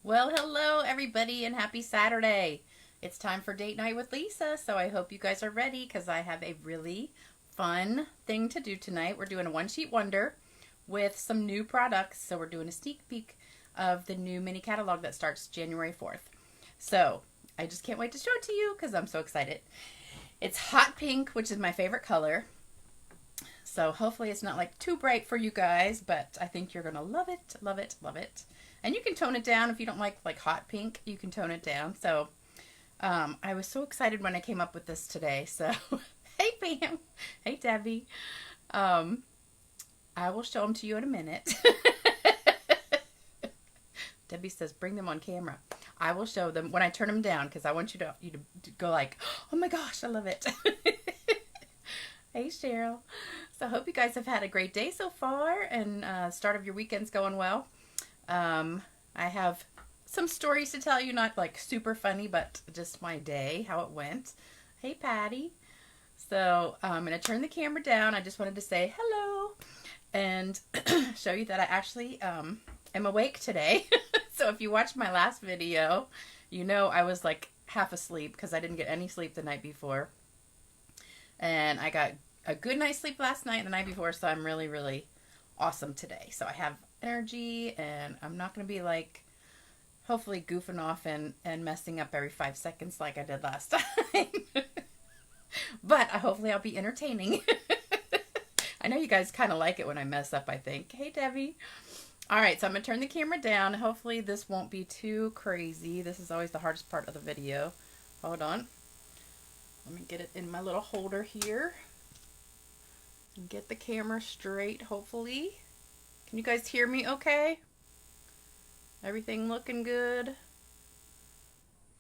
Well, hello everybody and happy Saturday. It's time for date night with Lisa, so I hope you guys are ready because I have a really fun thing to do tonight. We're doing a one sheet wonder with some new products, so we're doing a sneak peek of the new mini catalog that starts January 4th. So I just can't wait to show it to you because I'm so excited. It's hot pink, which is my favorite color. So hopefully it's not like too bright for you guys, but I think you're gonna love it, love it, love it. And you can tone it down if you don't like hot pink. You can tone it down. So I was so excited when I came up with this today. So hey Pam, hey Debbie. I will show them to you in a minute. Debbie says bring them on camera. I will show them when I turn them down because I want you to go like, oh my gosh, I love it. Hey Cheryl. So I hope you guys have had a great day so far and start of your weekend's going well. I have some stories to tell you, not like super funny, but just my day, how it went. Hey Patty. So I'm going to turn the camera down. I just wanted to say hello and show you that I actually am awake today. So if you watched my last video, you know I was like half asleep because I didn't get any sleep the night before. And I got a good night's sleep last night and the night before, so I'm really, really awesome today. So I have energy and I'm not going to be like hopefully goofing off and messing up every 5 seconds like I did last time. But hopefully I'll be entertaining. I know you guys kind of like it when I mess up, I think. Hey Debbie. All right, so I'm going to turn the camera down. Hopefully this won't be too crazy. This is always the hardest part of the video. Hold on. Let me get it in my little holder here. And get the camera straight, hopefully. Can you guys hear me okay? Everything looking good?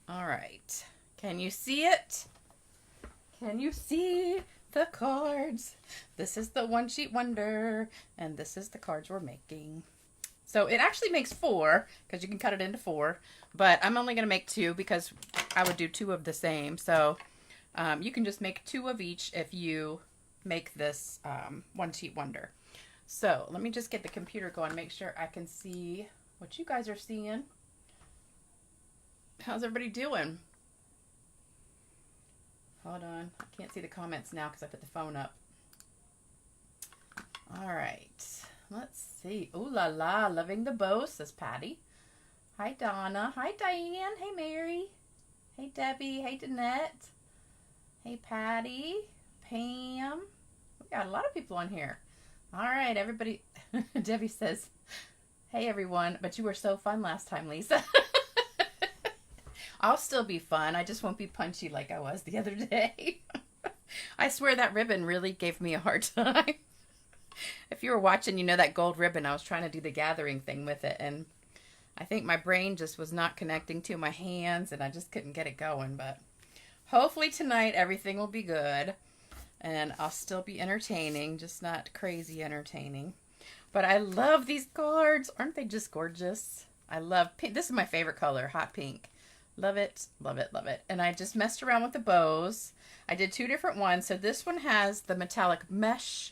All right. Can you see it? Can you see the cards? This is the one sheet wonder, and this is the cards we're making. So it actually makes 4, because you can cut it into 4, but I'm only going to make 2 because I would do 2 of the same. So you can just make 2 of each if you make this one sheet wonder. So let me just get the computer going, make sure I can see what you guys are seeing. How's everybody doing? Hold on. I can't see the comments now because I put the phone up. All right. Let's see. Ooh la la. Loving the bow, says Patty. Hi, Donna. Hi, Diane. Hey, Mary. Hey, Debbie. Hey, Danette. Hey, Patty. Pam. We got a lot of people on here. All right, everybody. Debbie says, hey, everyone. But you were so fun last time, Lisa. I'll still be fun. I just won't be punchy like I was the other day. I swear that ribbon really gave me a hard time. If you were watching, you know that gold ribbon. I was trying to do the gathering thing with it. And I think my brain just was not connecting to my hands. And I just couldn't get it going. But hopefully tonight everything will be good. And I'll still be entertaining. Just not crazy entertaining. But I love these cards. Aren't they just gorgeous? I love pink. This is my favorite color. Hot pink. Love it, love it, love it. And I just messed around with the bows. I did 2 different ones. So this one has the metallic mesh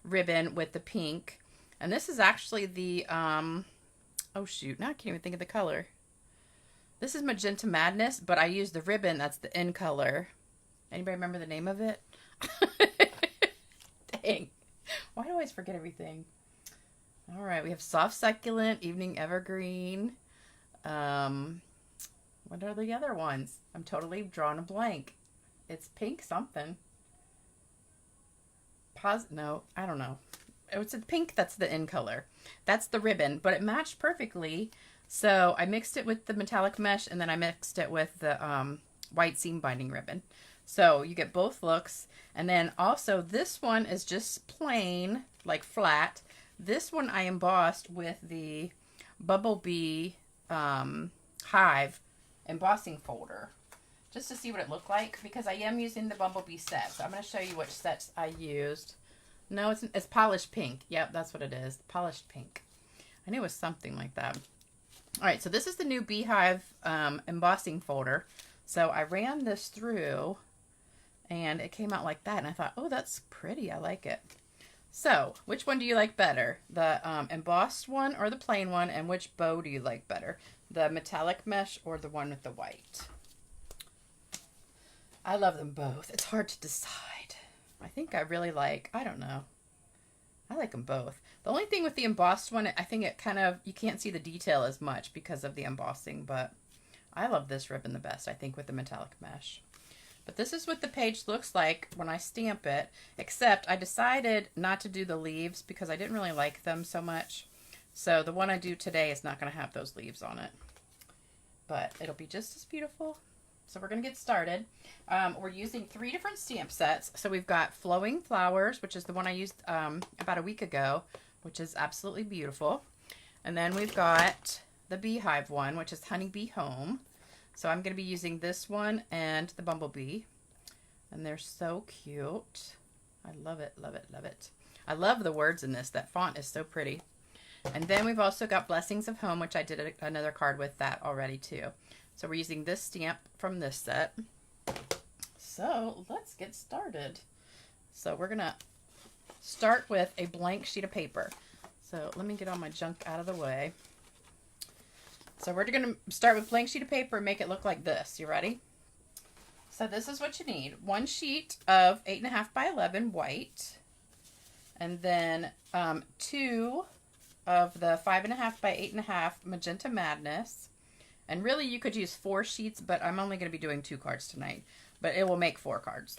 ribbon with the pink. And this is actually the, oh shoot, now I can't even think of the color. This is Magenta Madness, but I used the ribbon that's the in color. Anybody remember the name of it? Dang. Why do I always forget everything? All right, we have Soft Succulent, Evening Evergreen. What are the other ones? I'm totally drawing a blank. It's pink something. No, I don't know. It's a pink that's the in color. That's the ribbon, but it matched perfectly. So I mixed it with the metallic mesh and then I mixed it with the white seam binding ribbon. So you get both looks. And then also this one is just plain, like flat. This one I embossed with the Bumblebee Hive embossing folder just to see what it looked like because I am using the Bumblebee set. So I'm going to show you which sets I used. No, it's polished pink. Yep, that's what it is. Polished pink. I knew it was something like that. All right, so this is the new Beehive embossing folder. So I ran this through and it came out like that. And I thought, oh, that's pretty. I like it. So, which one do you like better? The embossed one or the plain one? And which bow do you like better? The metallic mesh or the one with the white? I love them both. It's hard to decide. I think I really like, I don't know. I like them both. The only thing with the embossed one, I think it kind of, you can't see the detail as much because of the embossing, but I love this ribbon the best, I think, with the metallic mesh. But this is what the page looks like when I stamp it, except I decided not to do the leaves because I didn't really like them so much. So the one I do today is not going to have those leaves on it. But it'll be just as beautiful. So we're going to get started. We're using 3 different stamp sets. So we've got Flowing Flowers, which is the one I used about a week ago, which is absolutely beautiful. And then we've got the Beehive one, which is Honeybee Home. So I'm going to be using this one and the Bumblebee. And they're so cute. I love it, love it, love it. I love the words in this. That font is so pretty. And then we've also got Blessings of Home, which I did another card with that already too. So we're using this stamp from this set. So let's get started. So we're going to start with a blank sheet of paper. So let me get all my junk out of the way. So we're going to start with blank sheet of paper and make it look like this. You ready? So this is what you need. 1 sheet of 8.5 by 11 white. And then 2 of the 5.5 by 8.5 Magenta Madness. And really you could use 4 sheets, but I'm only going to be doing 2 cards tonight. But it will make 4 cards.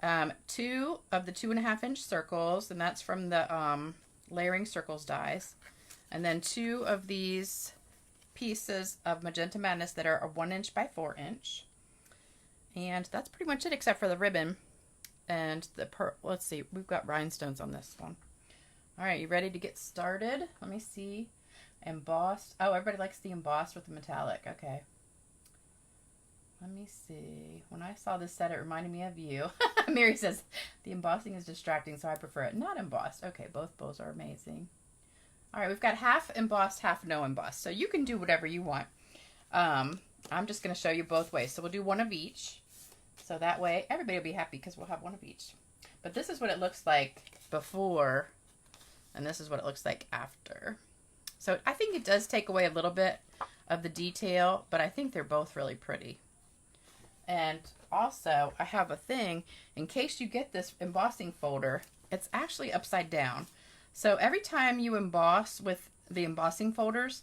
2 of the 2.5 inch circles, and that's from the Layering Circles dies. And then 2 of these pieces of Magenta Madness that are a 1 inch by 4 inch. And that's pretty much it except for the ribbon and the let's see, we've got rhinestones on this one. All right, you ready to get started? Let me see. Embossed. Oh, everybody likes the embossed with the metallic. Okay. Let me see. When I saw this set, it reminded me of you. Mary says, the embossing is distracting, so I prefer it not embossed. Okay, both bows are amazing. All right, we've got half embossed, half no embossed. So you can do whatever you want. I'm just going to show you both ways. So we'll do one of each. So that way everybody will be happy because we'll have one of each. But this is what it looks like before, and this is what it looks like after. So I think it does take away a little bit of the detail, but I think they're both really pretty. And also, I have a thing, in case you get this embossing folder, it's actually upside down. So every time you emboss with the embossing folders,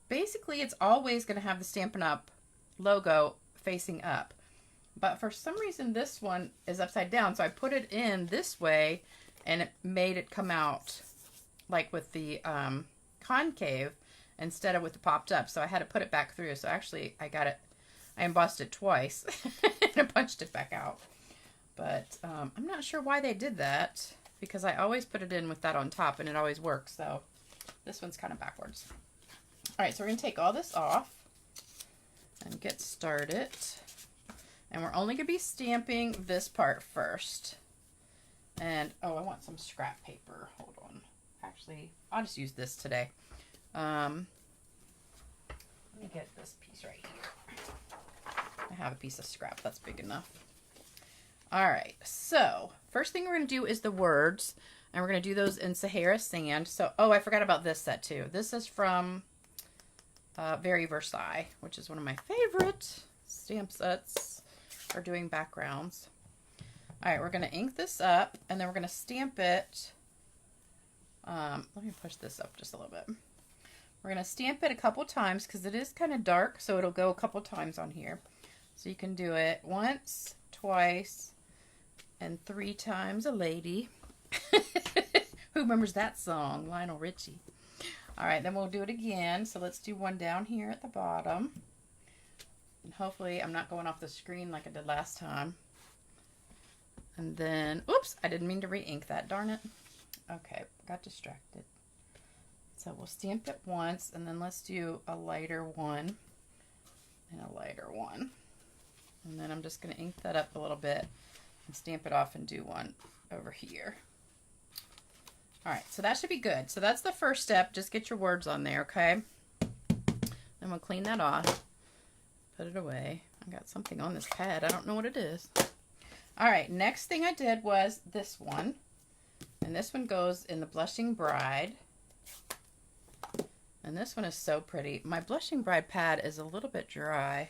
basically it's always going to have the Stampin' Up logo facing up. But for some reason this one is upside down, so I put it in this way and it made it come out like with the concave instead of with the popped up. So I had to put it back through. So actually I embossed it twice and I punched it back out. But I'm not sure why they did that, because I always put it in with that on top and it always works. So this one's kind of backwards. All right, so we're going to take all this off and get started. And we're only going to be stamping this part first. And, oh, I want some scrap paper. Hold on. Actually, I'll just use this today. Let me get this piece right here. I have a piece of scrap. That's big enough. All right, so first thing we're going to do is the words. And we're going to do those in Sahara Sand. So, oh, I forgot about this set too. This is from Very Versailles, which is one of my favorite stamp sets for doing backgrounds. All right, we're going to ink this up, and then we're going to stamp it. Let me push this up just a little bit. We're going to stamp it a couple times because it is kind of dark, so it'll go a couple times on here. So you can do it once, twice, and 3 times a lady. Who remembers that song? Lionel Richie. All right, then we'll do it again. So let's do one down here at the bottom. And hopefully I'm not going off the screen like I did last time. And then, oops, I didn't mean to re-ink that, darn it. Okay, got distracted. So we'll stamp it once, and then let's do a lighter one and a lighter one. And then I'm just going to ink that up a little bit and stamp it off and do one over here. All right, so that should be good. So that's the first step. Just get your words on there, okay? Then we'll clean that off. Put it away. I got something on this pad. I don't know what it is. All right, next thing I did was this one. And this one goes in the Blushing Bride. And this one is so pretty. My Blushing Bride pad is a little bit dry.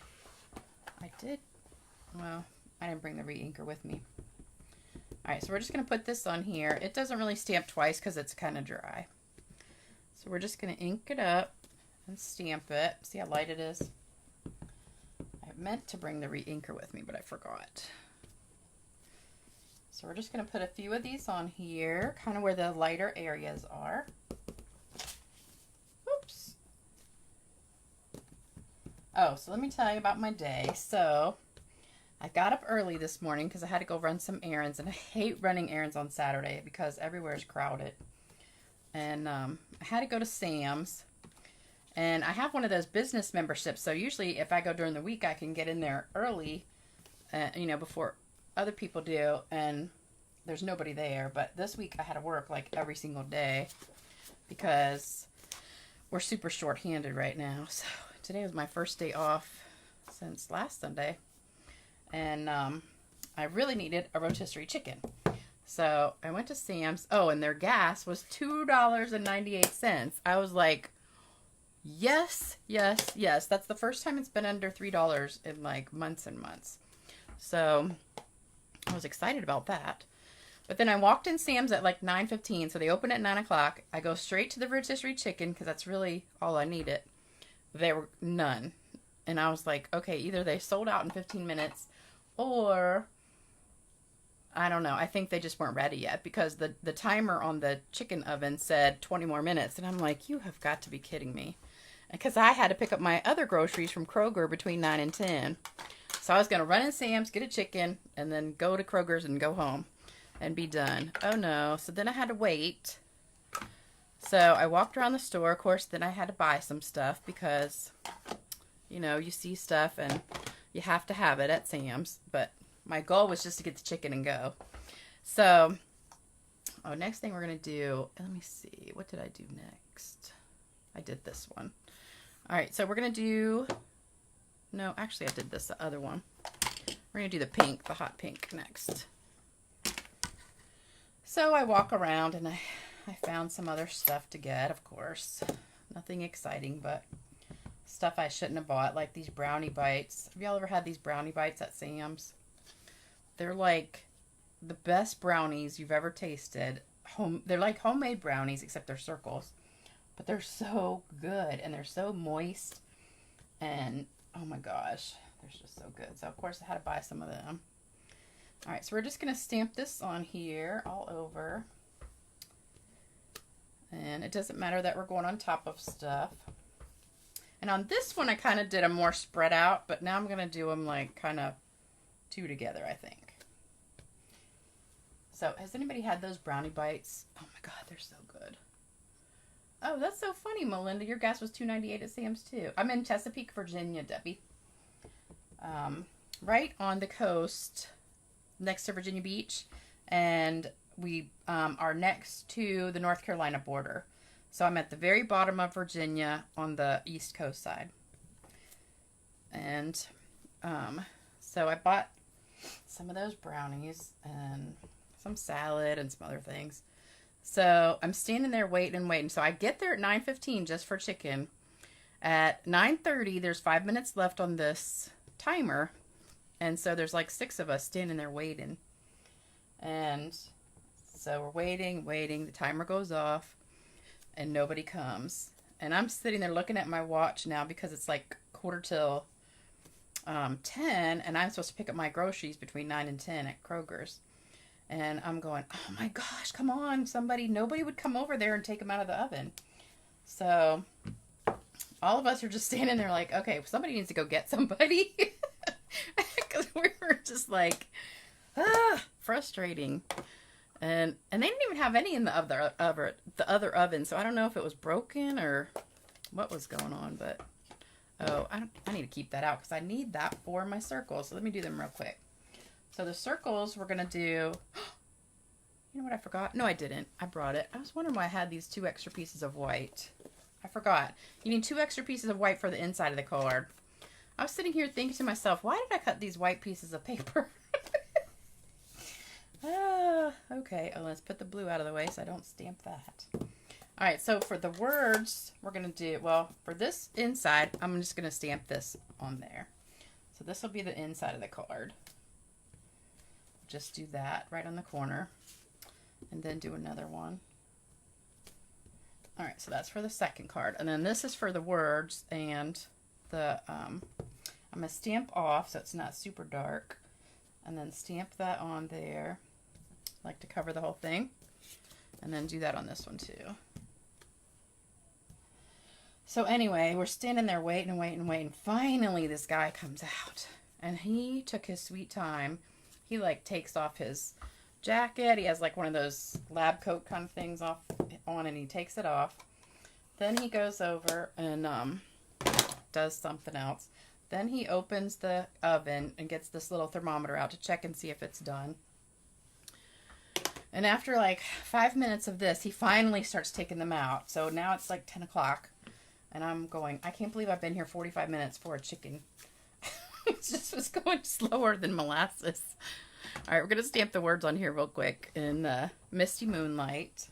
Well, I didn't bring the re-inker with me. Alright, so we're just going to put this on here. It doesn't really stamp twice because it's kind of dry. So we're just going to ink it up and stamp it. See how light it is? I meant to bring the re-inker with me, but I forgot. So we're just going to put a few of these on here, kind of where the lighter areas are. Oops. Oh, so let me tell you about my day. So I got up early this morning because I had to go run some errands, and I hate running errands on Saturday because everywhere is crowded. And I had to go to Sam's, and I have one of those business memberships, so usually if I go during the week I can get in there early, you know, before other people do, and there's nobody there. But this week I had to work like every single day because we're super short-handed right now. So today was my first day off since last Sunday. And I really needed a rotisserie chicken. So I went to Sam's. Oh, and their gas was $2.98. I was like, yes, yes, yes. That's the first time it's been under $3 in like months and months. So I was excited about that. But then I walked in Sam's at like 9:15. So they open at 9 o'clock. I go straight to the rotisserie chicken because that's really all I needed. There were none. And I was like, okay, either they sold out in 15 minutes or I don't know. I think they just weren't ready yet because the timer on the chicken oven said 20 more minutes. And I'm like, you have got to be kidding me. Because I had to pick up my other groceries from Kroger between 9 and 10. So I was going to run in Sam's, get a chicken, and then go to Kroger's and go home and be done. Oh no. So then I had to wait. So I walked around the store. Of course, then I had to buy some stuff because, you know, you see stuff and you have to have it at Sam's. But my goal was just to get the chicken and go. So, next thing we're going to do, let me see, what did I do next? I did this one. All right, so we're going to do, no, actually I did this, the other one. We're going to do the pink, the hot pink next. So I walk around and I found some other stuff to get, of course. Nothing exciting, but stuff I shouldn't have bought, like these brownie bites. Have y'all ever had these brownie bites at Sam's? They're like the best brownies you've ever tasted. They're like homemade brownies, except they're circles. But they're so good, and they're so moist. And, oh my gosh, they're just so good. So, of course, I had to buy some of them. All right, so we're just going to stamp this on here all over. And it doesn't matter that we're going on top of stuff. And on this one, I kind of did them more spread out, but now I'm going to do them like kind of two together, I think. So, has anybody had those brownie bites? Oh my God, they're so good. Oh, that's so funny, Melinda. Your gas was $2.98 at Sam's too. I'm in Chesapeake, Virginia, Debbie. Right on the coast, next to Virginia Beach, and we are next to the North Carolina border. So I'm at the very bottom of Virginia on the East Coast side. And so I bought some of those brownies and some salad and some other things. So I'm standing there waiting. So I get there at 9:15 just for chicken. At 9:30, there's 5 minutes left on this timer. And so there's like 6 of us standing there waiting. And so we're waiting. The timer goes off and nobody comes. And I'm sitting there looking at my watch now because it's like 9:45 10, and I'm supposed to pick up my groceries between 9 and 10 at Kroger's. And I'm going, oh my gosh, come on, somebody. Nobody would come over there and take them out of the oven. So all of us are just standing there like, okay, somebody needs to go get somebody. Because we were just like, frustrating. And they didn't even have any in the other oven. So I don't know if it was broken or what was going on, but I need to keep that out because I need that for my circles. So let me do them real quick. So the circles we're going to do, you know what I forgot? No, I didn't. I brought it. I was wondering why I had these 2 extra pieces of white. I forgot. You need 2 extra pieces of white for the inside of the card. I was sitting here thinking to myself, why did I cut these white pieces of paper? Okay, oh, let's put the blue out of the way so I don't stamp that. All right, so for the words, we're going to do, well, for this inside, I'm just going to stamp this on there. So this will be the inside of the card. Just do that right on the corner, and then do another one. All right, so that's for the second card. And then this is for the words, and the, I'm going to stamp off so it's not super dark, and then stamp that on there, like to cover the whole thing, and then do that on this one too. So anyway, we're standing there waiting and waiting and waiting. Finally, this guy comes out, and he took his sweet time. He like takes off his jacket. He has like one of those lab coat kind of things on, and he takes it off. Then he goes over and does something else. Then he opens the oven and gets this little thermometer out to check and see if it's done. And after like 5 minutes of this, he finally starts taking them out. So now it's like 10 o'clock. And I'm going, I can't believe I've been here 45 minutes for a chicken. It just was going slower than molasses. All right, we're going to stamp the words on here real quick in Misty Moonlight.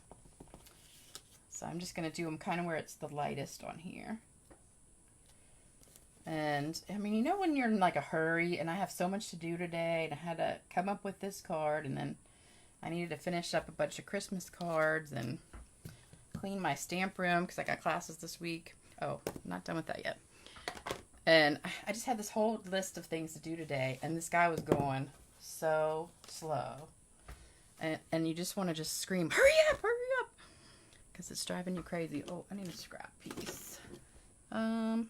So I'm just going to do them kind of where it's the lightest on here. And, I mean, you know when you're in like a hurry and I have so much to do today and I had to come up with this card and then I needed to finish up a bunch of Christmas cards and clean my stamp room because I got classes this week. Oh, I'm not done with that yet. And I just had this whole list of things to do today, and this guy was going so slow. And you just want to just scream, hurry up, because it's driving you crazy. Oh, I need a scrap piece. I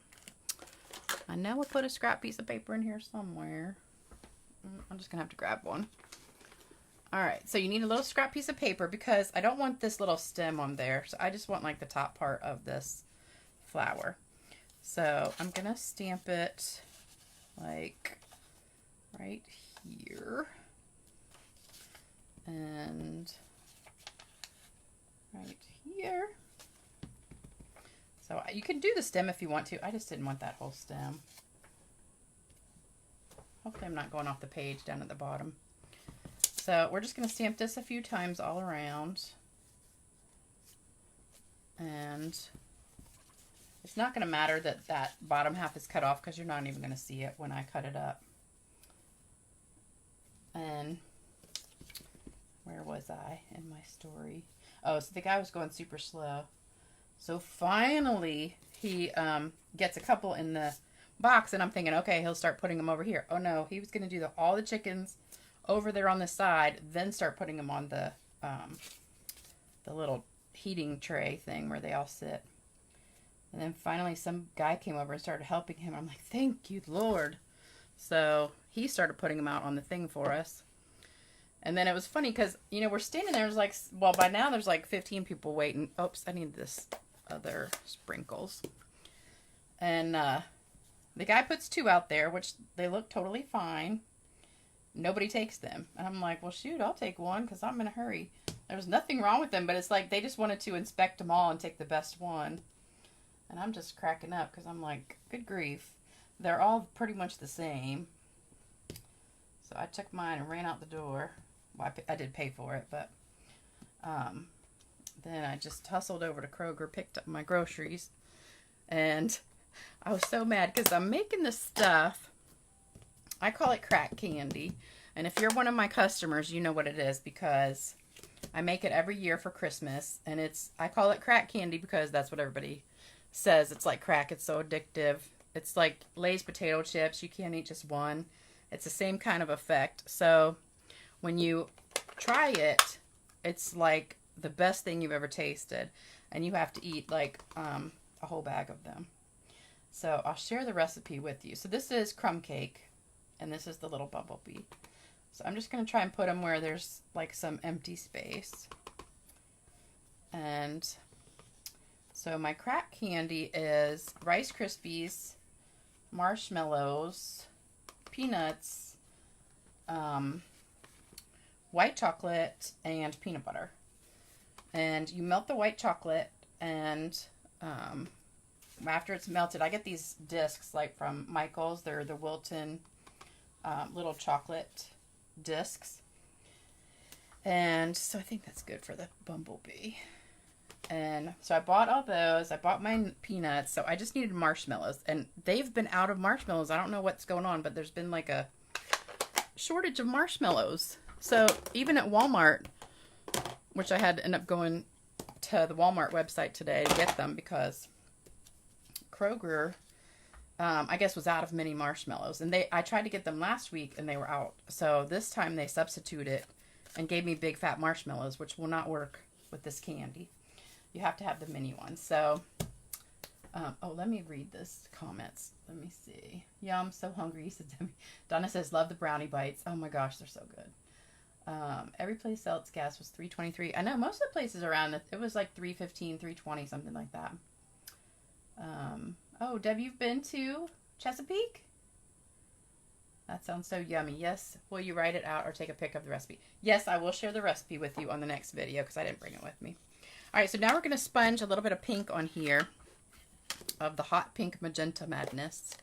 know I put a scrap piece of paper in here somewhere. I'm just going to have to grab one. All right, so you need a little scrap piece of paper because I don't want this little stem on there. So I just want like the top part of this flower. So I'm going to stamp it like right here and right here. So you can do the stem if you want to. I just didn't want that whole stem. Hopefully I'm not going off the page down at the bottom. So we're just going to stamp this a few times all around. And it's not going to matter that that bottom half is cut off because you're not even going to see it when I cut it up. And where was I in my story? Oh, so the guy was going super slow. So finally he gets a couple in the box and I'm thinking, okay, he'll start putting them over here. Oh no, he was going to do all the chickens over there on the side, then start putting them on the little heating tray thing where they all sit. And then finally some guy came over and started helping him. I'm like, thank you, Lord. So he started putting them out on the thing for us. And then it was funny because, you know, we're standing there. There's like, well, by now there's like 15 people waiting. Oops, I need this other sprinkles. And the guy puts 2 out there, which they look totally fine. Nobody takes them. And I'm like, well, shoot, I'll take one because I'm in a hurry. There was nothing wrong with them, but it's like they just wanted to inspect them all and take the best one. And I'm just cracking up because I'm like, good grief. They're all pretty much the same. So I took mine and ran out the door. Well, I did pay for it, but then I just hustled over to Kroger, picked up my groceries. And I was so mad because I'm making this stuff. I call it crack candy. And if you're one of my customers, you know what it is because I make it every year for Christmas. And I call it crack candy because that's what everybody says. It's like crack. It's so addictive. It's like Lay's potato chips. You can't eat just one. It's the same kind of effect. So when you try it, it's like the best thing you've ever tasted. And you have to eat like a whole bag of them. So I'll share the recipe with you. So this is crumb cake. And this is the little bumblebee. So I'm just going to try and put them where there's like some empty space. And so my crack candy is Rice Krispies, marshmallows, peanuts, white chocolate, and peanut butter. And you melt the white chocolate, and after it's melted, I get these discs like from Michael's. They're the Wilton little chocolate discs. And so I think that's good for the bumblebee. And so I bought all those. I bought my peanuts. So I just needed marshmallows. And they've been out of marshmallows. I don't know what's going on, but there's been like a shortage of marshmallows. So even at Walmart, which I had to end up going to the Walmart website today to get them because Kroger, I guess, was out of mini marshmallows. And I tried to get them last week and they were out. So this time they substituted and gave me big fat marshmallows, which will not work with this candy. You have to have the mini ones. So, oh, let me read this comments. Let me see. Yeah, I'm so hungry. He said, Donna says, love the brownie bites. Oh my gosh, they're so good. Every place else gas was $3.23. I know most of the places around it was like $3.15, $3.20, something like that. Oh, Deb, you've been to Chesapeake? That sounds so yummy. Yes. Will you write it out or take a pic of the recipe? Yes, I will share the recipe with you on the next video because I didn't bring it with me. All right, so now we're going to sponge a little bit of pink on here of the hot pink magenta madness.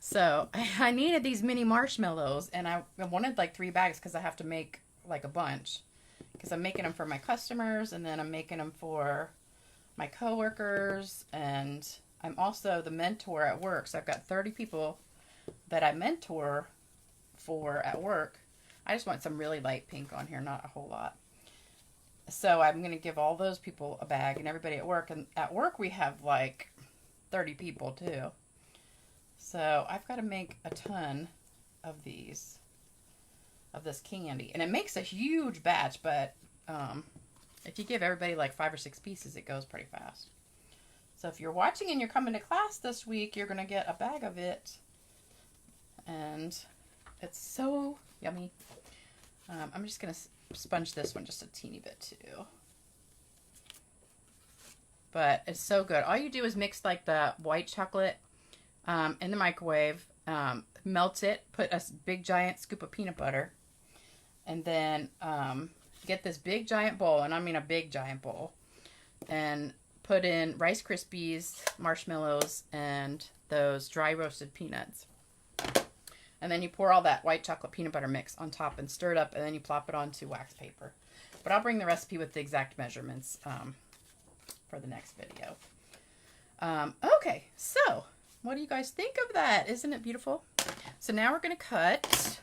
So I needed these mini marshmallows, and I wanted like 3 bags because I have to make like a bunch. Because I'm making them for my customers, and then I'm making them for my coworkers, and I'm also the mentor at work. So I've got 30 people that I mentor for at work. I just want some really light pink on here, not a whole lot. So I'm going to give all those people a bag and everybody at work. And at work we have like 30 people too. So I've got to make a ton of these, of this candy. And it makes a huge batch, but if you give everybody like 5 or 6 pieces, it goes pretty fast. So if you're watching and you're coming to class this week, you're going to get a bag of it. And it's so yummy. I'm just going to sponge this one just a teeny bit too. But it's so good. All you do is mix like the white chocolate in the microwave, melt it, put a big giant scoop of peanut butter, and then get this big giant bowl, and I mean a big giant bowl, and put in Rice Krispies, marshmallows, and those dry roasted peanuts. And then you pour all that white chocolate peanut butter mix on top and stir it up, and then you plop it onto wax paper. But I'll bring the recipe with the exact measurements for the next video. Okay, so what do you guys think of that? Isn't it beautiful? So now we're going to cut.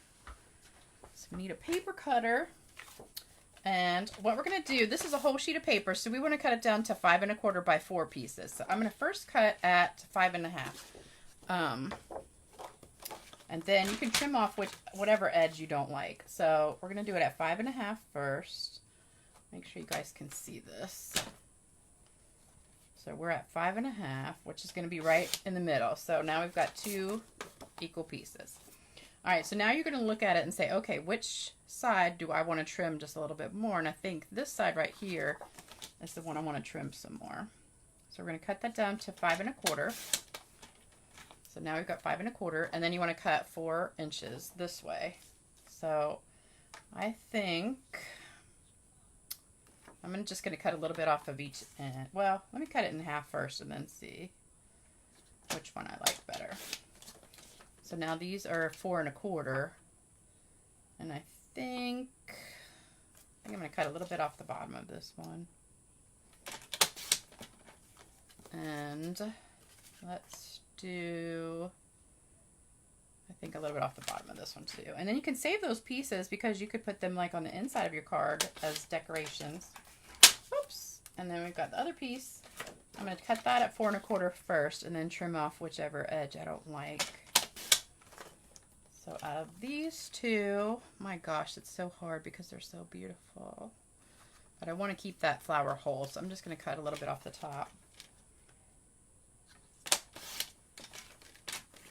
So we need a paper cutter. And what we're going to do, this is a whole sheet of paper, so we want to cut it down to 5 1/4 by 4 pieces. So I'm going to first cut at 5 1/2. And then you can trim off whatever edge you don't like. So we're going to do it at 5 1/2 first. Make sure you guys can see this. So we're at 5 1/2, which is going to be right in the middle. So now we've got 2 equal pieces. All right, so now you're going to look at it and say, okay, which side do I want to trim just a little bit more? And I think this side right here is the one I want to trim some more. So we're going to cut that down to 5 1/4. So now we've got 5 1/4, and then you want to cut 4 inches this way. So I think I'm just going to cut a little bit off of each end. Well, let me cut it in half first and then see which one I like better. So now these are 4 1/4, and I think I'm going to cut a little bit off the bottom of this one. And let's do, I think, a little bit off the bottom of this one too. And then you can save those pieces because you could put them like on the inside of your card as decorations. Oops. And then we've got the other piece. I'm going to cut that at 4 1/4 first and then trim off whichever edge I don't like. So out of these 2, my gosh, it's so hard because they're so beautiful. But I want to keep that flower whole, so I'm just going to cut a little bit off the top.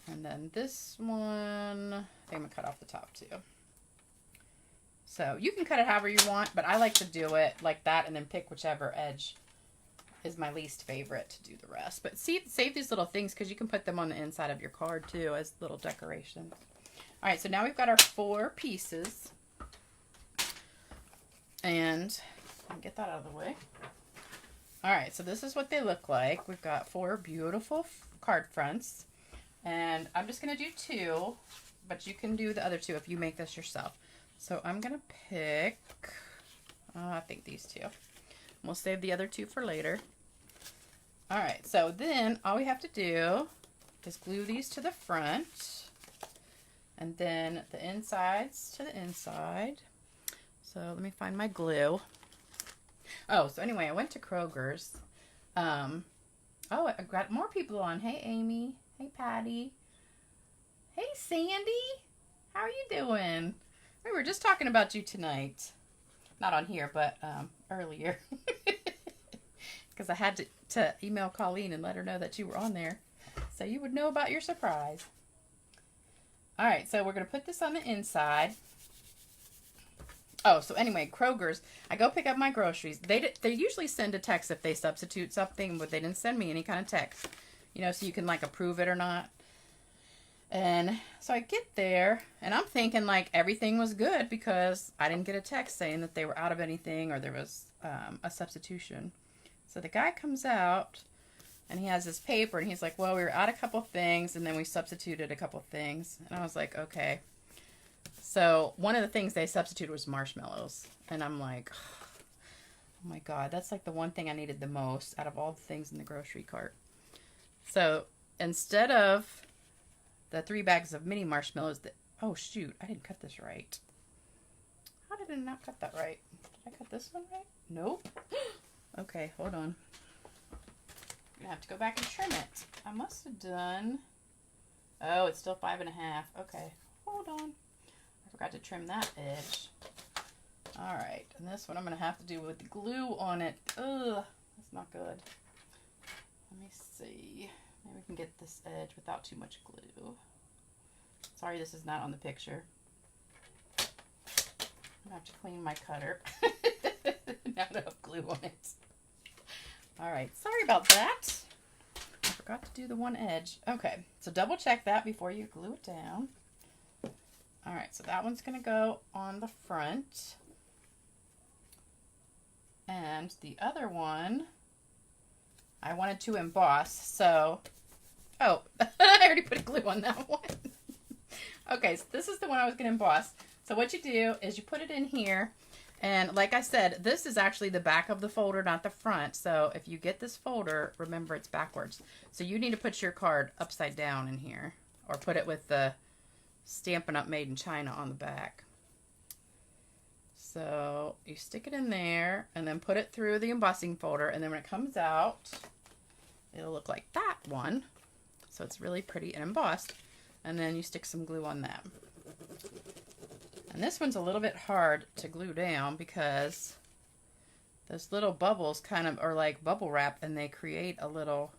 And then this one, I think I'm going to cut off the top too. So you can cut it however you want, but I like to do it like that and then pick whichever edge is my least favorite to do the rest. But see, save these little things because you can put them on the inside of your card too as little decorations. All right, so now we've got our 4 pieces. And I'll get that out of the way. All right, so this is what they look like. We've got 4 beautiful card fronts. And I'm just going to do 2, but you can do the other 2 if you make this yourself. So I'm going to pick, I think these two. We'll save the other two for later. All right, so then all we have to do is glue these to the front and then the insides to the inside. So let me find my glue. Oh, so anyway, I went to Kroger's. Oh, I got more people on. Hey, Amy. Hey, Patty. Hey, Sandy. How are you doing? We were just talking about you tonight. Not on here, but earlier. Because I had to email Colleen and let her know that you were on there. So you would know about your surprise. Alright, so we're going to put this on the inside. Oh, so anyway, Kroger's. I go pick up my groceries. They usually send a text if they substitute something, but they didn't send me any kind of text. You know, so you can like approve it or not. And so I get there, and I'm thinking like everything was good because I didn't get a text saying that they were out of anything or there was a substitution. So the guy comes out, and he has this paper, and he's like, well, we were out a couple things, and then we substituted a couple things. And I was like, okay. So one of the things they substituted was marshmallows. And I'm like, oh my God, that's like the one thing I needed the most out of all the things in the grocery cart. So instead of the 3 bags of mini marshmallows that, oh shoot, I didn't cut this right. How did I not cut that right? Did I cut this one right? Nope. Okay, hold on. I'm gonna have to go back and trim it. I must have done, oh, it's still 5.5. Okay, hold on. I forgot to trim that edge. All right, and this one I'm gonna have to do with the glue on it. Ugh, that's not good. Let me see. Maybe we can get this edge without too much glue. Sorry, this is not on the picture. I'm gonna have to clean my cutter. Now that I have glue on it. Alright, sorry about that. I forgot to do the one edge. Okay, so double check that before you glue it down. Alright, so that one's gonna go on the front. And the other one, I wanted to emboss, so, oh, I already put glue on that one. Okay, so this is the one I was going to emboss. So what you do is you put it in here, and like I said, this is actually the back of the folder, not the front. So if you get this folder, remember it's backwards. So you need to put your card upside down in here, or put it with the Stampin' Up! Made in China on the back. So you stick it in there, and then put it through the embossing folder, and then when it comes out, it'll look like that one. So it's really pretty and embossed. And then you stick some glue on that. And this one's a little bit hard to glue down because those little bubbles kind of are like bubble wrap, and they create a little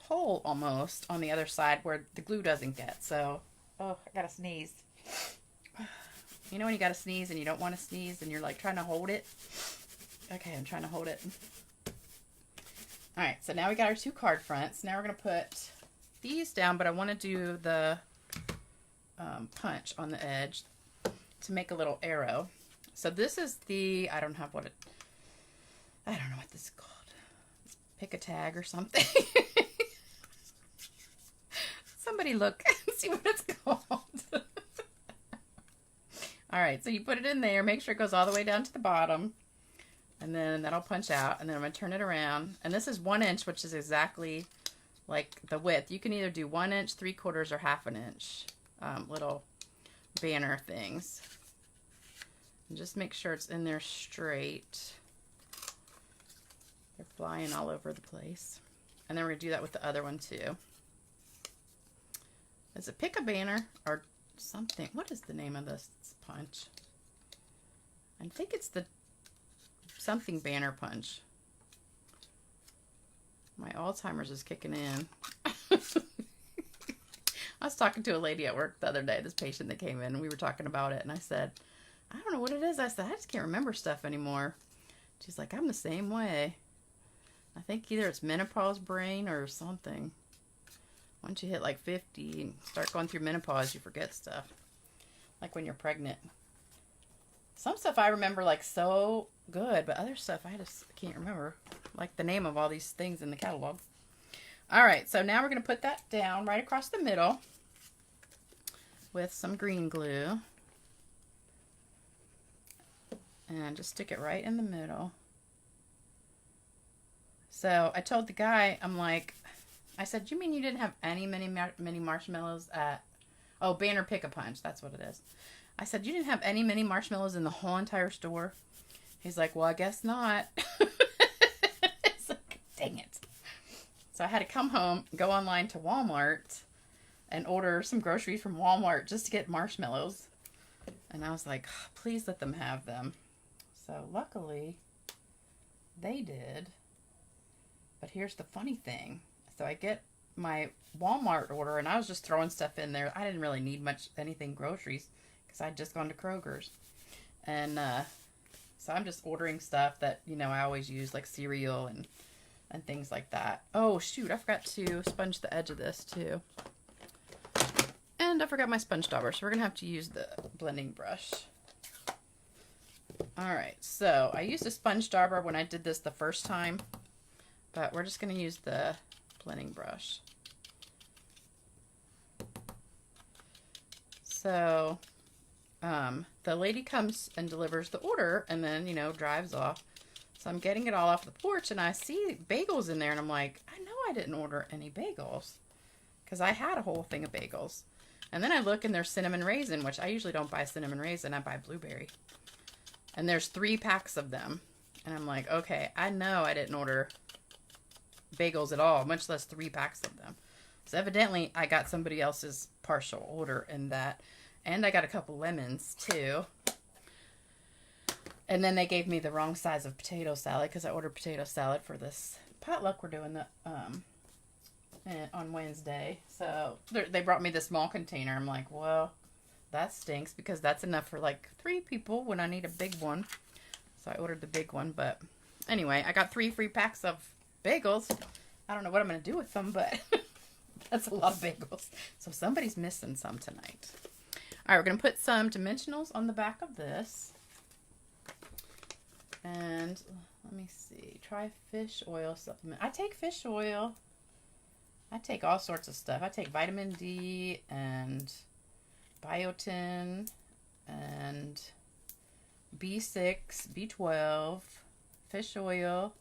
hole almost on the other side where the glue doesn't get. So, oh, I gotta sneeze. You know when you gotta sneeze and you don't want to sneeze and you're like trying to hold it? Okay, I'm trying to hold it. Alright, so now we got our 2 card fronts. Now we're going to put these down, but I want to do the punch on the edge to make a little arrow. So this is the, I don't know what this is called. It's pick a tag or something. Somebody look and see what it's called. Alright, so you put it in there, make sure it goes all the way down to the bottom, and then that'll punch out, and then I'm going to turn it around. And this is 1 inch, which is exactly like the width. You can either do 1 inch, 3/4, or 1/2 inch little banner things. And just make sure it's in there straight. They're flying all over the place. And then we're going to do that with the other one too. Is it pick a banner or something? What is the name of this punch? I think it's the something banner punch. My Alzheimer's is kicking in. I was talking to a lady at work the other day, this patient that came in, and we were talking about it, and I said, I don't know what it is. I said, I just can't remember stuff anymore. She's like, I'm the same way. I think either it's menopause brain or something. Once you hit like 50 and start going through menopause, you forget stuff. Like when you're pregnant. Some stuff I remember like so good, but other stuff I just can't remember. Like the name of all these things in the catalog. Alright, so now we're going to put that down right across the middle with some green glue. And just stick it right in the middle. So I told the guy, I'm like, I said, you mean you didn't have any mini marshmallows at, oh, Banner Pick-a-Punch, that's what it is. I said, you didn't have any mini marshmallows in the whole entire store? He's like, well, I guess not. It's like, dang it. So I had to come home, go online to Walmart, and order some groceries from Walmart just to get marshmallows. And I was like, please let them have them. So luckily, they did. But here's the funny thing. So I get my Walmart order, and I was just throwing stuff in there. I didn't really need anything groceries, because I'd just gone to Kroger's. And so I'm just ordering stuff that, you know, I always use, like cereal and things like that. Oh, shoot, I forgot to sponge the edge of this, too. And I forgot my sponge dauber, so we're going to have to use the blending brush. Alright, so I used a sponge dauber when I did this the first time, but we're just going to use the blending brush. So, the lady comes and delivers the order and then, you know, drives off. So I'm getting it all off the porch and I see bagels in there and I'm like, I know I didn't order any bagels because I had a whole thing of bagels. And then I look and there's cinnamon raisin, which I usually don't buy cinnamon raisin, I buy blueberry. And there's 3 packs of them. And I'm like, okay, I know I didn't order bagels at all, much less 3 packs of them. So evidently I got somebody else's partial order in that. And I got a couple lemons too. And then they gave me the wrong size of potato salad because I ordered potato salad for this potluck we're doing on Wednesday. So they brought me the small container. I'm like, well, that stinks because that's enough for like 3 people when I need a big one. So I ordered the big one. But anyway, I got 3 free packs of bagels. I don't know what I'm going to do with them, but that's a lot of bagels. So somebody's missing some tonight. All right, we're going to put some dimensionals on the back of this. And let me see. Try fish oil supplement. I take fish oil. I take all sorts of stuff. I take vitamin D and biotin and B6, B12, fish oil,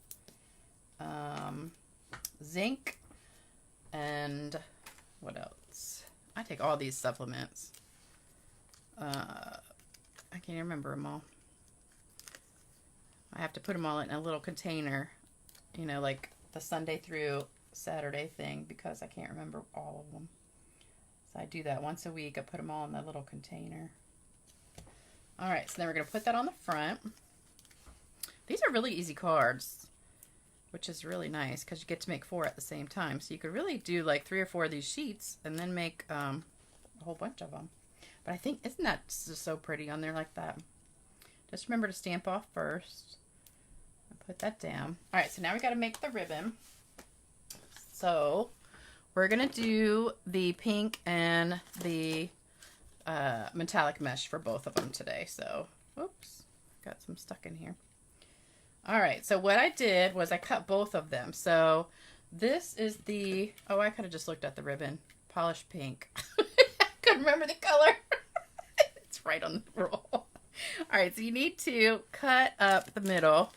zinc, and what else? I take all these supplements. I can't remember them all. I have to put them all in a little container, you know, like the Sunday through Saturday thing, because I can't remember all of them. So I do that once a week. I put them all in that little container. All right, so then we're going to put that on the front. These are really easy cards, which is really nice because you get to make 4 at the same time. So you could really do like 3 or 4 of these sheets and then make a whole bunch of them. But I think, isn't that just so pretty on there like that? Just remember to stamp off first. Put that down. All right, so now we got to make the ribbon. So we're going to do the pink and the metallic mesh for both of them today. So, whoops, got some stuck in here. All right, so what I did was I cut both of them. So this is the, oh, I could have just looked at the ribbon. Polished pink. I couldn't remember the color. It's right on the roll. All right, so you need to cut up the middle.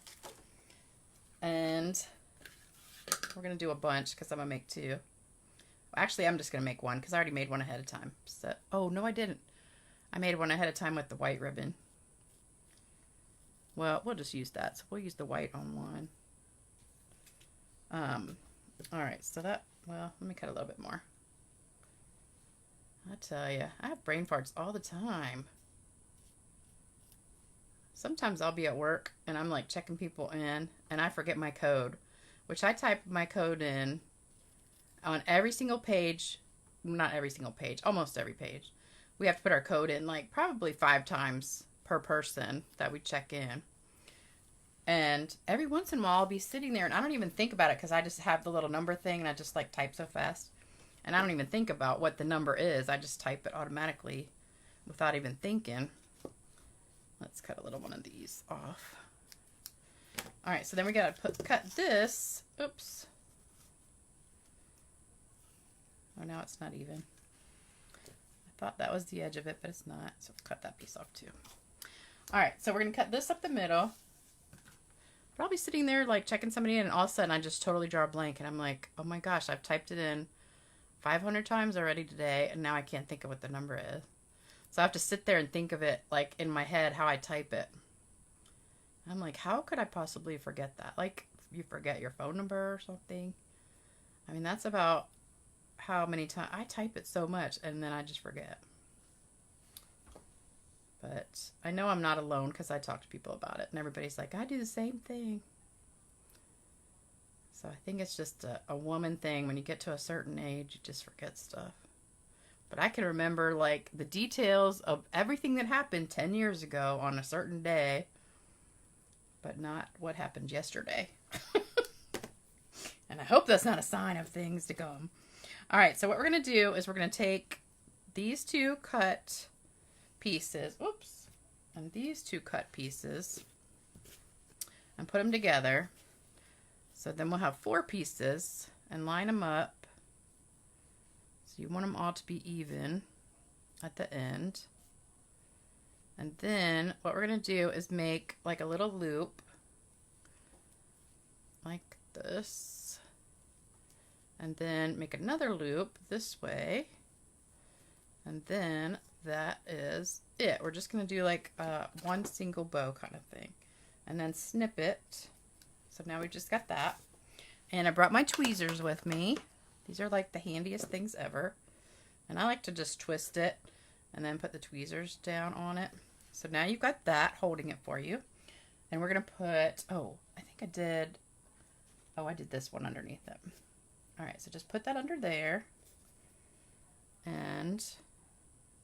And we're going to do a bunch because I'm going to make 2. Actually, I'm just going to make 1 because I already made one ahead of time. So, oh, no, I didn't. I made one ahead of time with the white ribbon. Well, we'll just use that. So we'll use the white on 1. All right, so that, well, let me cut a little bit more. I tell you, I have brain farts all the time. Sometimes I'll be at work and I'm like checking people in and I forget my code, which I type my code in on every single page. Not every single page, almost every page. We have to put our code in like probably 5 times per person that we check in. And every once in a while I'll be sitting there and I don't even think about it because I just have the little number thing and I just like type so fast. And I don't even think about what the number is. I just type it automatically without even thinking. Let's cut a little one of these off. All right, so then we got to cut this. Oops. Oh, now it's not even. I Thought that was the edge of it, but it's not. So we'll cut that piece off too. All right, so we're going to cut this up the middle. Probably sitting there like checking somebody in, and all of a sudden I just totally draw a blank, and I'm like, oh my gosh, I've typed it in 500 times already today, and now I can't think of what the number is. So I have to sit there and think of it like in my head how I type it. I'm like, how could I possibly forget that? Like, you forget your phone number or something. I mean, that's about how many times I type it so much, and then I just forget. But I know I'm not alone because I talk to people about it, and everybody's like, I do the same thing. So I think it's just a woman thing. When you get to a certain age, you just forget stuff. But I can remember like the details of everything that happened 10 years ago on a certain day, but not what happened yesterday. And I hope that's not a sign of things to come. All right, so what we're going to do is we're going to take these two cut pieces, oops, and these two cut pieces and put them together. So then we'll have 4 pieces and line them up. So you want them all to be even at the end. And then what we're going to do is make like a little loop like this. And then make another loop this way. And then that is it. We're just going to do like one single bow kind of thing. And then snip it. So now we just got that. And I brought my tweezers with me. These are like the handiest things ever. And I like to just twist it and then put the tweezers down on it. So now you've got that holding it for you. And we're going to put, I think I did this one underneath it. All right, so just put that under there. And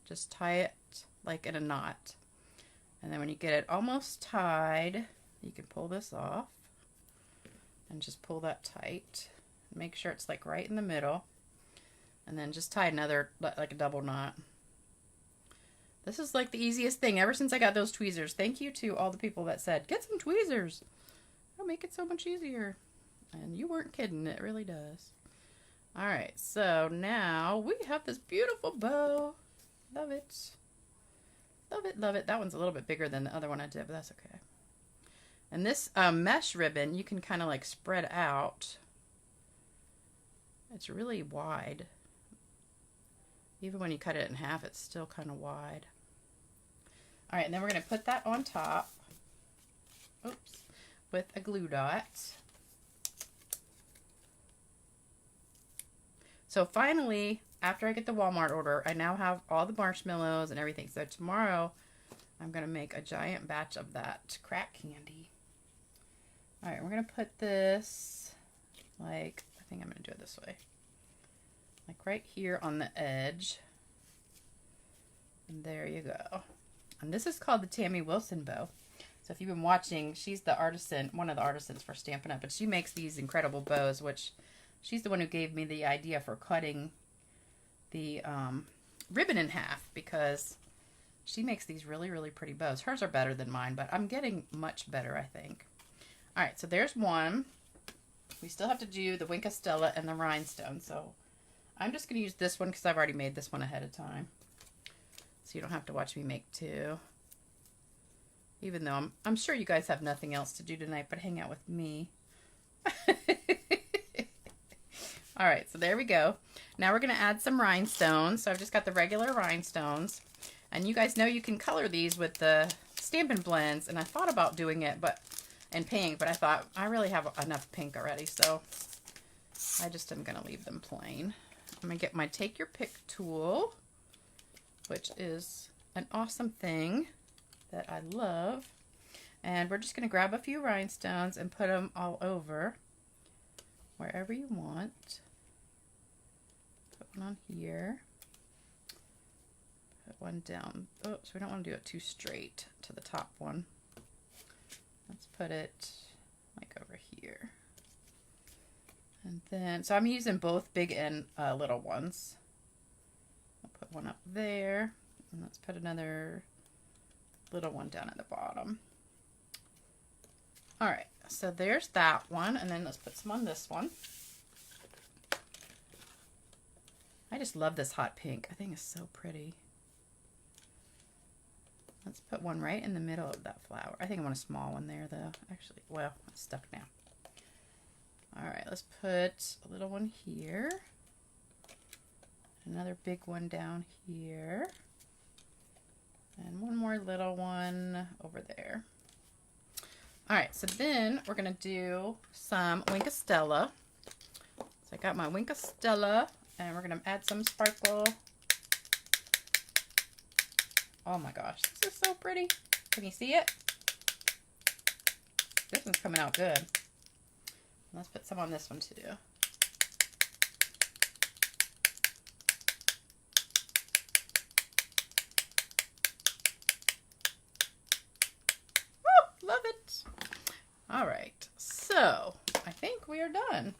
just tie it like in a knot. And then when you get it almost tied, you can pull this off. And just pull that tight. Make sure it's like right in the middle. And then just tie another, like a double knot. This is like the easiest thing ever since I got those tweezers. Thank you to all the people that said, get some tweezers. It'll make it so much easier. And you weren't kidding, it really does. All right, so now we have this beautiful bow. Love it. Love it, love it. That one's a little bit bigger than the other one I did, but that's okay. And this mesh ribbon, you can kind of like spread out. It's really wide. Even when you cut it in half, it's still kind of wide. All right, and then we're going to put that on top. Oops. With a glue dot. So finally, after I get the Walmart order, I now have all the marshmallows and everything. So tomorrow, I'm going to make a giant batch of that crack candy. All right, we're going to put this, like, I think I'm going to do it this way. Like right here on the edge. And there you go. And this is called the Tammy Wilson bow. So if you've been watching, she's the artisan, one of the artisans for Stampin' Up. And she makes these incredible bows, which she's the one who gave me the idea for cutting the ribbon in half, because she makes these really, really pretty bows. Hers are better than mine, but I'm getting much better, I think. All right, so there's one. We still have to do the Wink of Stella and the Rhinestones. So I'm just going to use this one because I've already made this one ahead of time. So you don't have to watch me make 2. Even though I'm sure you guys have nothing else to do tonight but hang out with me. All right, so there we go. Now we're going to add some rhinestones. So I've just got the regular rhinestones. And you guys know you can color these with the Stampin' Blends. And I thought about doing it in pink, but I thought I really have enough pink already. So I just am going to leave them plain. I'm going to get my Take Your Pick tool, which is an awesome thing that I love. And we're just going to grab a few rhinestones and put them all over wherever you want. Put one on here. Put one down. Oops, we don't want to do it too straight to the top one. Let's put it like over here. And then, so I'm using both big and little ones. I'll put one up there. And let's put another little one down at the bottom. All right, so there's that one. And then let's put some on this one. I just love this hot pink. I think it's so pretty. Let's put one right in the middle of that flower. I think I want a small one there though. Actually, well, it's stuck now. All right, let's put a little one here. Another big one down here. And one more little one over there. All right, so then we're gonna do some Wink of Stella. So I got my Wink of Stella, and we're gonna add some sparkle. Oh my gosh, this is so pretty. Can you see it? This one's coming out good. Let's put some on this one too. Woo, love it. All right, so I think we are done.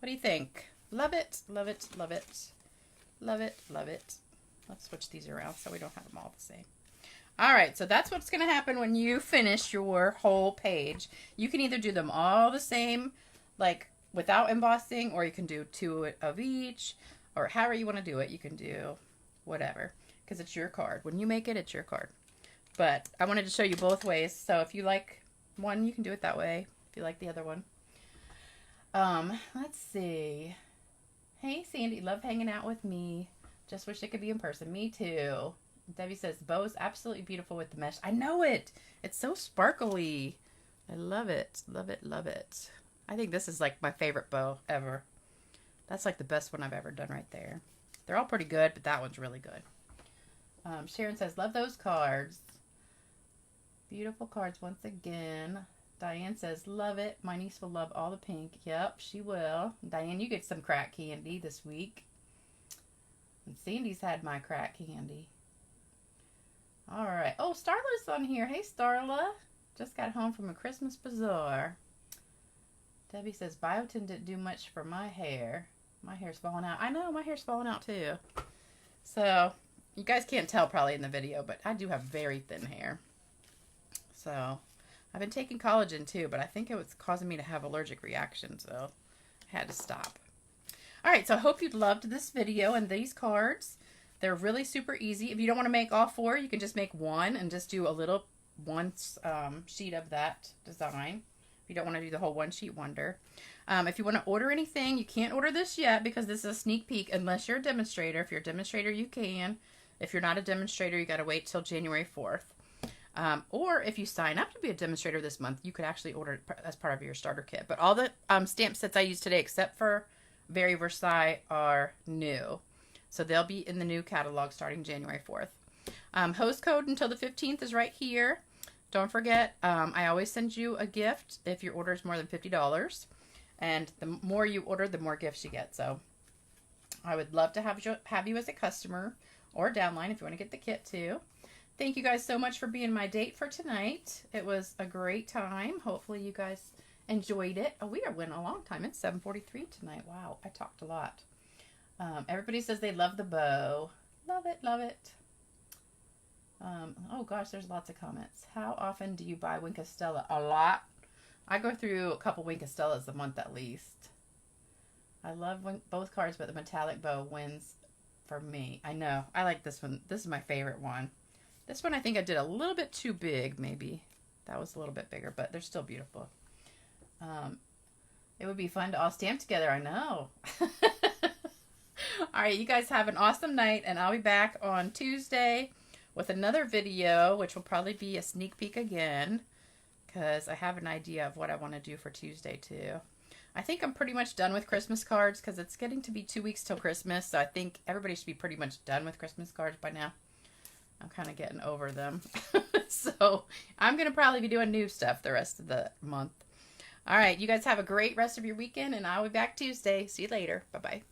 What do you think? Love it, love it, love it, love it, love it. Let's switch these around so we don't have them all the same. All right, so that's what's going to happen when you finish your whole page. You can either do them all the same, like without embossing, or you can do 2 of each, or however you want to do it. You can do whatever, because it's your card. When you make it, it's your card. But I wanted to show you both ways, so if you like one, you can do it that way. If you like the other one. Let's see. Hey, Sandy, love hanging out with me. Just wish it could be in person. Me too. Debbie says, the bow is absolutely beautiful with the mesh. I know it. It's so sparkly. I love it. Love it. Love it. I think this is like my favorite bow ever. That's like the best one I've ever done right there. They're all pretty good, but that one's really good. Sharon says, love those cards. Beautiful cards once again. Diane says, love it. My niece will love all the pink. Yep, she will. Diane, you get some crack candy this week. And Sandy's had my crack candy. All right. Oh, Starla's on here. Hey, Starla. Just got home from a Christmas bazaar. Debbie says, biotin didn't do much for my hair. My hair's falling out. I know, my hair's falling out too. So, you guys can't tell probably in the video, but I do have very thin hair. So, I've been taking collagen too, but I think it was causing me to have allergic reactions, so I had to stop. All right, so I hope you loved this video and these cards. They're really super easy. If you don't want to make all 4, you can just make one and just do a little one sheet of that design. If you don't want to do the whole one sheet wonder. If you want to order anything, you can't order this yet because this is a sneak peek unless you're a demonstrator. If you're a demonstrator, you can. If you're not a demonstrator, you got to wait till January 4th. Or if you sign up to be a demonstrator this month, you could actually order it as part of your starter kit. But all the stamp sets I used today, except for Very Versailles, are new. So they'll be in the new catalog starting January 4th. Host code until the 15th is right here. Don't forget, I always send you a gift if your order is more than $50. And the more you order, the more gifts you get. So I would love to have you as a customer or downline if you want to get the kit too. Thank you guys so much for being my date for tonight. It was a great time. Hopefully you guys enjoyed it. Oh, we went a long time. It's 7:43 tonight. Wow, I talked a lot. Everybody says they love the bow. Love it, love it. Oh gosh, there's lots of comments. How often do you buy Wink of Stella? A lot. I go through a couple Wink of Stellas a month at least. I love both cards, but the metallic bow wins for me. I know. I like this one. This is my favorite one. This one I think I did a little bit too big, maybe. That was a little bit bigger, but they're still beautiful. It would be fun to all stamp together, I know. All right, you guys have an awesome night, and I'll be back on Tuesday with another video, which will probably be a sneak peek again, because I have an idea of what I want to do for Tuesday, too. I think I'm pretty much done with Christmas cards, because it's getting to be 2 weeks till Christmas, so I think everybody should be pretty much done with Christmas cards by now. I'm kind of getting over them. So I'm going to probably be doing new stuff the rest of the month. All right, you guys have a great rest of your weekend, and I'll be back Tuesday. See you later. Bye-bye.